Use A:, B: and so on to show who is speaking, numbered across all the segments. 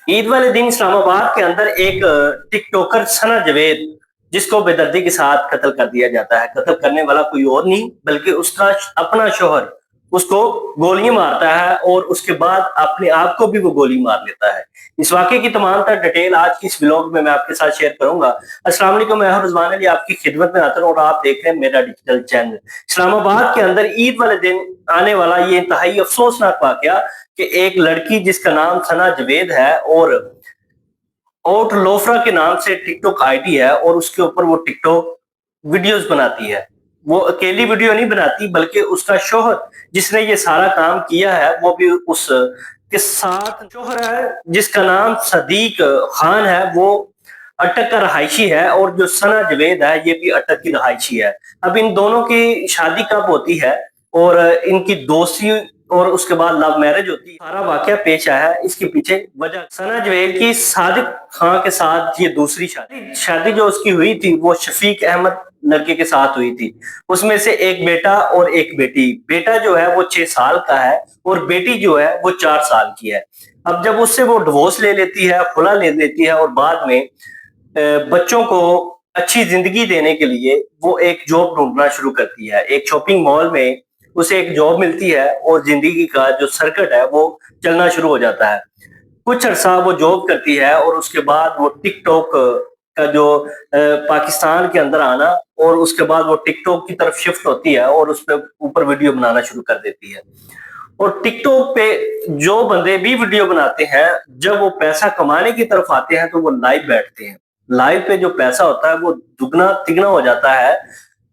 A: ईद वाले दिन इस्लामाबाद के अंदर एक टिकटॉकर सना जवेद जिसको बेदर्दी के साथ कत्ल कर दिया जाता है। कत्ल करने वाला कोई और नहीं बल्कि उसका अपना शौहर उसको गोलियां मारता है और उसके बाद अपने आप को भी वो गोली मार लेता है। इस वाक़ये की तमाम तर डिटेल आज की इस व्लॉग में मैं आपके साथ शेयर करूंगा। अस्सलाम वालेकुम, मैं हूं रिजवान अली आपकी खिदमत में आता हूं और आप देख रहे हैं मेरा डिजिटल चैनल। इस्लामाबाद के अंदर ईद वाले दिन आने वाला ये इंतहाई अफसोसनाक वाक़या कि एक लड़की जिसका नाम सना जवेद है और आउट लोफरा के नाम से टिकटॉक आईडी है और उसके ऊपर वो टिकटॉक वीडियोस बनाती है। वो अकेली वीडियो नहीं बनाती बल्कि उसका शौहर जिसने ये सारा काम किया है वो भी उस के साथ शौहर है जिसका नाम सदीक खान है। वो अटक का रहायशी है और जो सना जवेद है ये भी अटक की रहायशी है। अब इन दोनों की शादी कब होती है और इनकी दोस्ती और उसके बाद लव मैरिज होती है, सारा वाकया पेश आया है। इसके पीछे वजह सना जवेद की सादिक खान के साथ ये दूसरी शादी शादी जो उसकी हुई थी वो शफीक अहमद लड़के के साथ हुई थी। उसमें से एक बेटा और एक बेटी। बेटा जो है वो 6 साल का है और बेटी जो है वो 4 साल की है। अब जब उससे वो डिवोर्स ले लेती है, खुला ले लेती है और बाद में बच्चों को अच्छी जिंदगी देने के लिए वो एक जॉब ढूंढना शुरू करती है। एक शॉपिंग मॉल में उसे एक जॉब मिलती है और जिंदगी का जो सर्कट है वो चलना शुरू हो जाता है। कुछ अरसा वो जॉब करती है और उसके बाद वो टिकटॉक का जो पाकिस्तान के अंदर आना और उसके बाद वो टिकटॉक की तरफ शिफ्ट होती है और उस पर ऊपर वीडियो बनाना शुरू कर देती है। और टिकटॉक पे जो बंदे भी वीडियो बनाते हैं जब वो पैसा कमाने की तरफ आते हैं तो वो लाइव बैठते हैं। लाइव पे जो पैसा होता है वो दुगना तिगना हो जाता है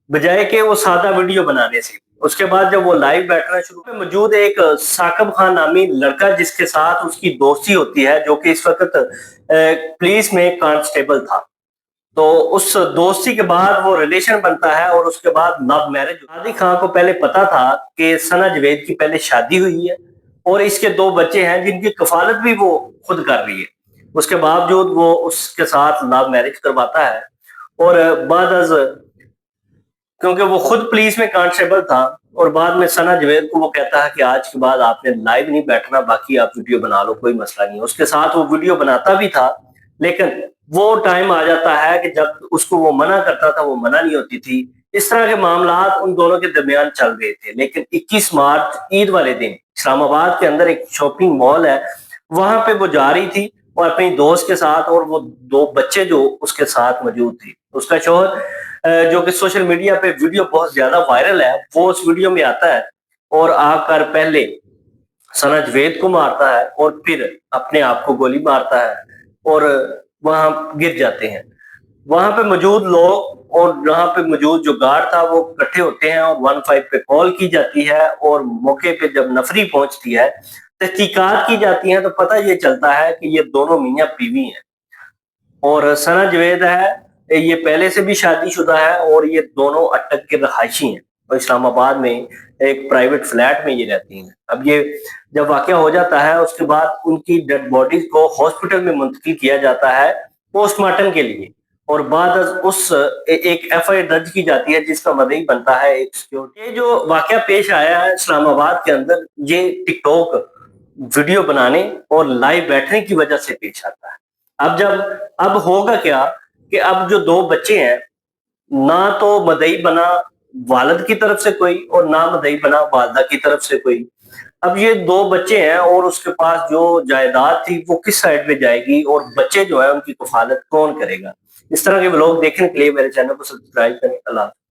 A: बजाय के वो सादा वीडियो बनाने से। उसके बाद जब वो लाइव बैठना शुरू पे मौजूद एक साकिब खान नामी लड़का जिसके साथ उसकी दोस्ती होती है जो कि इस वक्त पुलिस में कांस्टेबल था। तो उस दोस्ती के बाद वो रिलेशन बनता है और उसके बाद लव मैरिज। सादिक खान को पहले पता था कि सना जवेद की पहले शादी हुई है और इसके 2 बच्चे हैं जिनकी कफालत भी वो खुद कर रही है। उसके बावजूद वो उसके साथ लव मैरिज करवाता है और बाद क्योंकि वो खुद पुलिस में कांस्टेबल था और बाद में सना जवेद को वो कहता है कि आज के बाद आपने लाइव नहीं बैठना, बाकी आप वीडियो बना लो, कोई मसला नहीं है। उसके साथ वो वीडियो बनाता भी था लेकिन वो टाइम आ जाता है कि जब उसको वो मना करता था वो मना नहीं होती थी। इस तरह के मामलात उन दोनों के दरमियान चल रहे थे। लेकिन 21 मार्च ईद वाले दिन इस्लामाबाद के अंदर एक शॉपिंग मॉल है, वहां पे वो जा रही थी और अपनी दोस्त के साथ और वो 2 बच्चे जो उसके साथ मौजूद थे। उसका शौहर जो कि सोशल मीडिया पे वीडियो बहुत ज्यादा वायरल है वो उस वीडियो में आता है और आकर पहले सना जवेद को मारता है और फिर अपने आप को गोली मारता है और वहां गिर जाते हैं। वहां पे मौजूद लोग और वहां पे मौजूद जो गार्ड था वो इकट्ठे होते हैं और 15 पे कॉल की जाती है और मौके पे जब नफरी पहुंचती है, तहकीकात की जाती है तो पता ये चलता है कि ये दोनों मियां बीवी हैं। और सना जवेद है ये पहले से भी शादीशुदा है और ये दोनों अटक के रहायशी हैं और इस्लामाबाद में एक प्राइवेट फ्लैट में ये रहती हैं। अब ये जब वाकया हो जाता है उसके बाद उनकी डेड बॉडी को हॉस्पिटल में मुंतकिल किया जाता है पोस्टमार्टम के लिए और बाद उस एक एफआईआर दर्ज की जाती है जिसका मदई बनता है एक सिक्योरिटी। ये जो वाकया पेश आया है इस्लामाबाद के अंदर ये टिकटॉक वीडियो बनाने और लाइव बैठने की वजह से पेश आता है। अब होगा क्या कि अब जो 2 बच्चे हैं ना तो मदई बना वालिद की तरफ से कोई और ना मदई बना वालदा की तरफ से कोई। अब ये 2 बच्चे हैं और उसके पास जो जायदाद थी वो किस साइड पे जाएगी और बच्चे जो है उनकी कफालत कौन करेगा। इस तरह के व्लॉग देखने के लिए मेरे चैनल को सब्सक्राइब करें। अल्लाह।